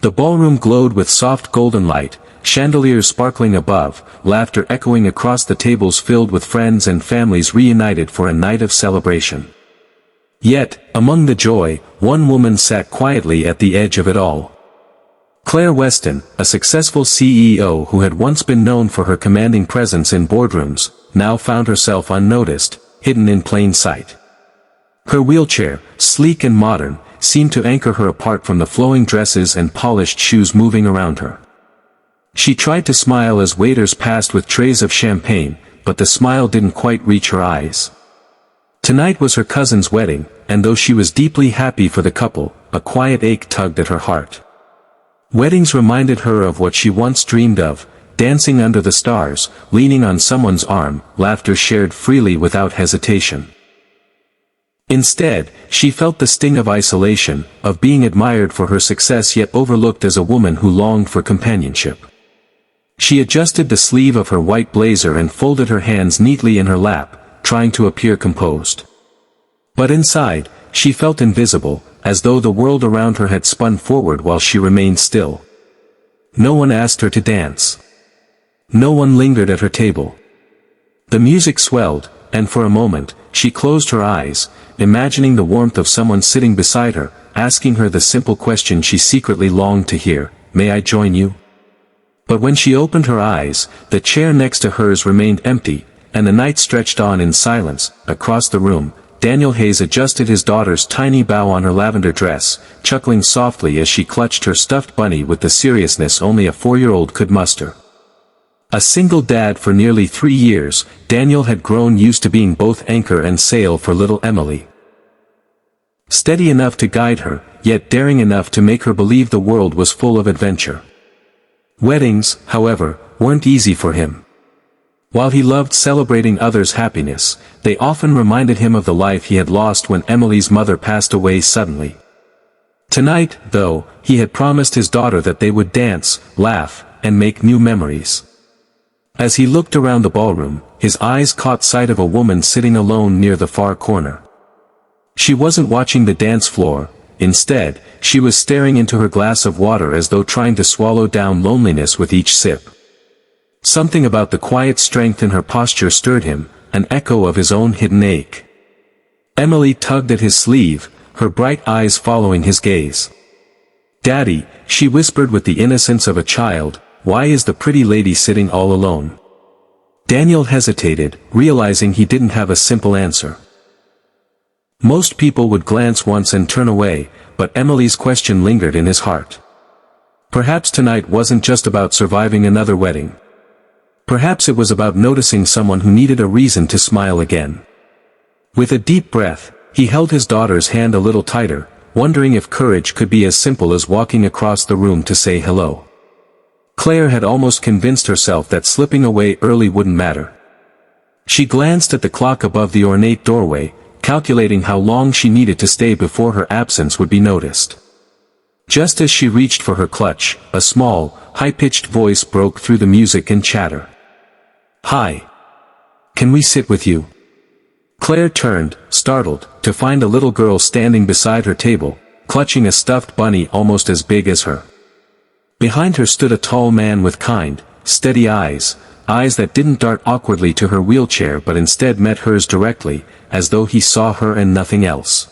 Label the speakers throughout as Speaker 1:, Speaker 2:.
Speaker 1: The ballroom glowed with soft golden light, chandeliers sparkling above, laughter echoing across the tables filled with friends and families reunited for a night of celebration. Yet, among the joy, one woman sat quietly at the edge of it all. Claire Weston, a successful CEO who had once been known for her commanding presence in boardrooms, now found herself unnoticed, hidden in plain sight. Her wheelchair, sleek and modern, seemed to anchor her apart from the flowing dresses and polished shoes moving around her. She tried to smile as waiters passed with trays of champagne, but the smile didn't quite reach her eyes. Tonight was her cousin's wedding, and though she was deeply happy for the couple, a quiet ache tugged at her heart. Weddings reminded her of what she once dreamed of, dancing under the stars, leaning on someone's arm, laughter shared freely without hesitation. Instead, she felt the sting of isolation, of being admired for her success yet overlooked as a woman who longed for companionship. She adjusted the sleeve of her white blazer and folded her hands neatly in her lap, trying to appear composed. But inside, she felt invisible, as though the world around her had spun forward while she remained still. No one asked her to dance. No one lingered at her table. The music swelled, and for a moment, she closed her eyes, imagining the warmth of someone sitting beside her, asking her the simple question she secretly longed to hear, "May I join you?" But when she opened her eyes, the chair next to hers remained empty, and the night stretched on in silence. Across the room, Daniel Hayes adjusted his daughter's tiny bow on her lavender dress, chuckling softly as she clutched her stuffed bunny with the seriousness only a 4-year-old could muster. A single dad for nearly 3 years, Daniel had grown used to being both anchor and sail for little Emily. Steady enough to guide her, yet daring enough to make her believe the world was full of adventure. Weddings, however, weren't easy for him. While he loved celebrating others' happiness, they often reminded him of the life he had lost when Emily's mother passed away suddenly. Tonight, though, he had promised his daughter that they would dance, laugh, and make new memories. As he looked around the ballroom, his eyes caught sight of a woman sitting alone near the far corner. She wasn't watching the dance floor. Instead, she was staring into her glass of water as though trying to swallow down loneliness with each sip. Something about the quiet strength in her posture stirred him, an echo of his own hidden ache. Emily tugged at his sleeve, her bright eyes following his gaze. "Daddy," she whispered with the innocence of a child, "why is the pretty lady sitting all alone?" Daniel hesitated, realizing he didn't have a simple answer. Most people would glance once and turn away, but Emily's question lingered in his heart. Perhaps tonight wasn't just about surviving another wedding. Perhaps it was about noticing someone who needed a reason to smile again. With a deep breath, he held his daughter's hand a little tighter, wondering if courage could be as simple as walking across the room to say hello. Claire had almost convinced herself that slipping away early wouldn't matter. She glanced at the clock above the ornate doorway, calculating how long she needed to stay before her absence would be noticed. Just as she reached for her clutch, a small, high-pitched voice broke through the music and chatter. "Hi. Can we sit with you?" Claire turned, startled, to find a little girl standing beside her table, clutching a stuffed bunny almost as big as her. Behind her stood a tall man with kind, steady eyes that didn't dart awkwardly to her wheelchair but instead met hers directly, as though he saw her and nothing else.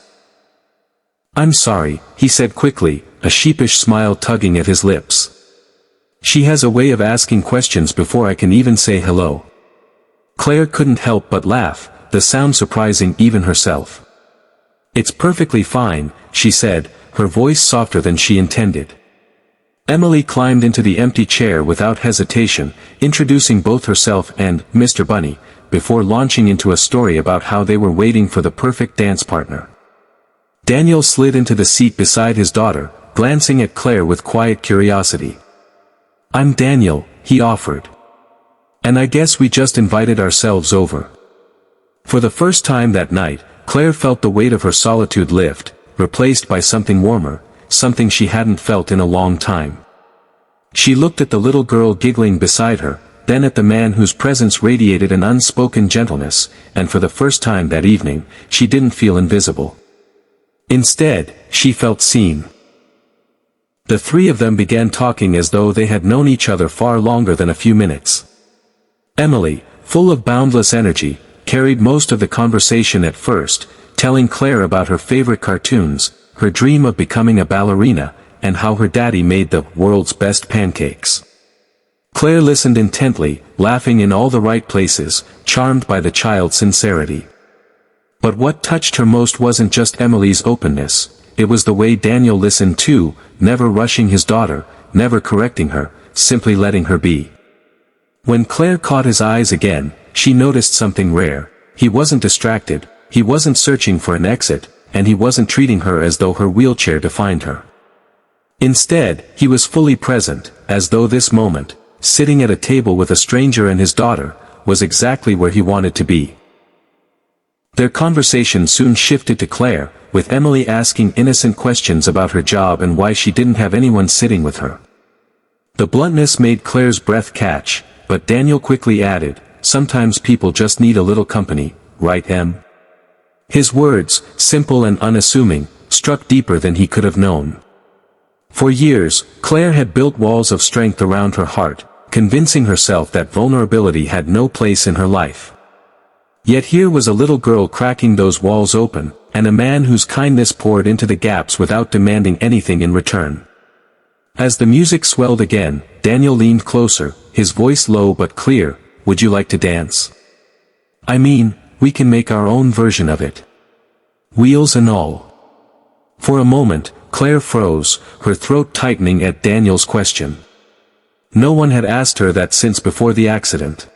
Speaker 1: "I'm sorry," he said quickly, a sheepish smile tugging at his lips. "She has a way of asking questions before I can even say hello." Claire couldn't help but laugh, the sound surprising even herself. "It's perfectly fine," she said, her voice softer than she intended. Emily climbed into the empty chair without hesitation, introducing both herself and Mr. Bunny, before launching into a story about how they were waiting for the perfect dance partner. Daniel slid into the seat beside his daughter, glancing at Claire with quiet curiosity. "I'm Daniel," he offered. "And I guess we just invited ourselves over." For the first time that night, Claire felt the weight of her solitude lift, replaced by something warmer, something she hadn't felt in a long time. She looked at the little girl giggling beside her, then at the man whose presence radiated an unspoken gentleness, and for the first time that evening, she didn't feel invisible. Instead, she felt seen. The three of them began talking as though they had known each other far longer than a few minutes. Emily, full of boundless energy, carried most of the conversation at first, telling Claire about her favorite cartoons, her dream of becoming a ballerina, and how her daddy made the world's best pancakes. Claire listened intently, laughing in all the right places, charmed by the child's sincerity. But what touched her most wasn't just Emily's openness, it was the way Daniel listened too, never rushing his daughter, never correcting her, simply letting her be. When Claire caught his eyes again, she noticed something rare. He wasn't distracted, he wasn't searching for an exit, and he wasn't treating her as though her wheelchair defined her. Instead, he was fully present, as though this moment, sitting at a table with a stranger and his daughter, was exactly where he wanted to be. Their conversation soon shifted to Claire, with Emily asking innocent questions about her job and why she didn't have anyone sitting with her. The bluntness made Claire's breath catch, but Daniel quickly added, "Sometimes people just need a little company, right, Em?" His words, simple and unassuming, struck deeper than he could have known. For years, Claire had built walls of strength around her heart, convincing herself that vulnerability had no place in her life. Yet here was a little girl cracking those walls open, and a man whose kindness poured into the gaps without demanding anything in return. As the music swelled again, Daniel leaned closer, his voice low but clear, "Would you like to dance? I mean, we can make our own version of it. Wheels and all." For a moment, Claire froze, her throat tightening at Daniel's question. No one had asked her that since before the accident.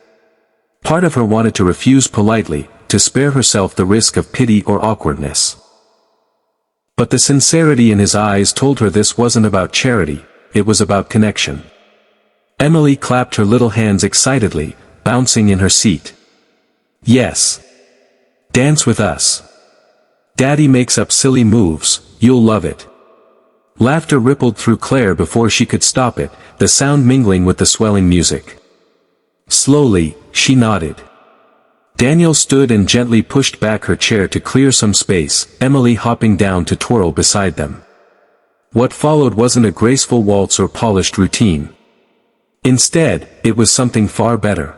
Speaker 1: Part of her wanted to refuse politely, to spare herself the risk of pity or awkwardness. But the sincerity in his eyes told her this wasn't about charity, it was about connection. Emily clapped her little hands excitedly, bouncing in her seat. "Yes. Dance with us. Daddy makes up silly moves, you'll love it." Laughter rippled through Claire before she could stop it, the sound mingling with the swelling music. Slowly, she nodded. Daniel stood and gently pushed back her chair to clear some space, Emily hopping down to twirl beside them. What followed wasn't a graceful waltz or polished routine. Instead, it was something far better.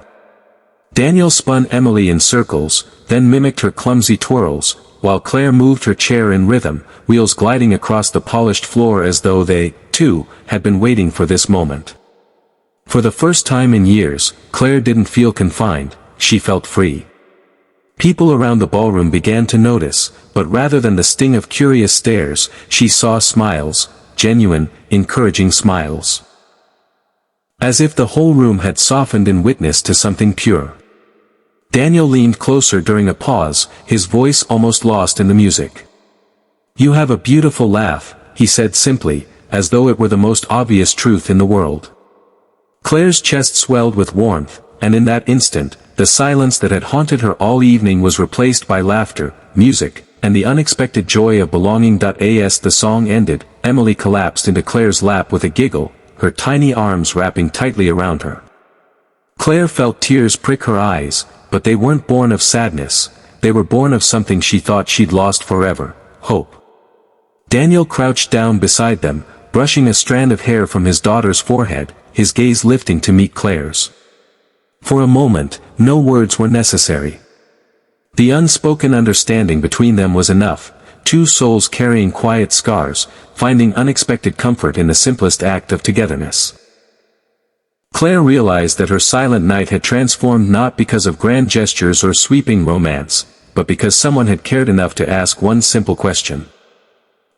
Speaker 1: Daniel spun Emily in circles, then mimicked her clumsy twirls, while Claire moved her chair in rhythm, wheels gliding across the polished floor as though they, too, had been waiting for this moment. For the first time in years, Claire didn't feel confined, she felt free. People around the ballroom began to notice, but rather than the sting of curious stares, she saw smiles, genuine, encouraging smiles. As if the whole room had softened in witness to something pure. Daniel leaned closer during a pause, his voice almost lost in the music. "You have a beautiful laugh," he said simply, as though it were the most obvious truth in the world. Claire's chest swelled with warmth, and in that instant, the silence that had haunted her all evening was replaced by laughter, music, and the unexpected joy of belonging. As the song ended, Emily collapsed into Claire's lap with a giggle, her tiny arms wrapping tightly around her. Claire felt tears prick her eyes, but they weren't born of sadness, they were born of something she thought she'd lost forever, hope. Daniel crouched down beside them, brushing a strand of hair from his daughter's forehead, his gaze lifting to meet Claire's. For a moment, no words were necessary. The unspoken understanding between them was enough, two souls carrying quiet scars, finding unexpected comfort in the simplest act of togetherness. Claire realized that her silent night had transformed not because of grand gestures or sweeping romance, but because someone had cared enough to ask one simple question.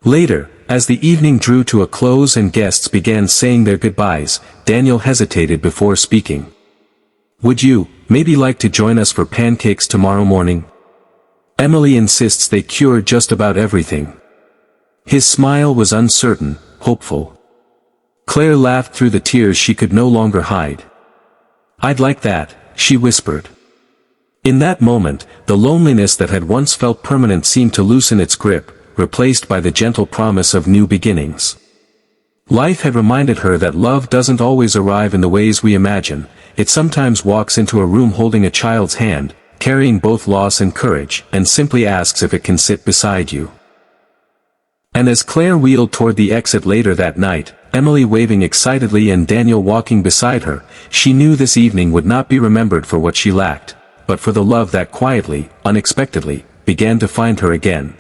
Speaker 1: Later, as the evening drew to a close and guests began saying their goodbyes, Daniel hesitated before speaking. "Would you, maybe like to join us for pancakes tomorrow morning? Emily insists they cure just about everything." His smile was uncertain, hopeful. Claire laughed through the tears she could no longer hide. "I'd like that," she whispered. In that moment, the loneliness that had once felt permanent seemed to loosen its grip, replaced by the gentle promise of new beginnings. Life had reminded her that love doesn't always arrive in the ways we imagine, it sometimes walks into a room holding a child's hand, carrying both loss and courage, and simply asks if it can sit beside you. And as Claire wheeled toward the exit later that night, Emily waving excitedly and Daniel walking beside her, she knew this evening would not be remembered for what she lacked, but for the love that quietly, unexpectedly, began to find her again.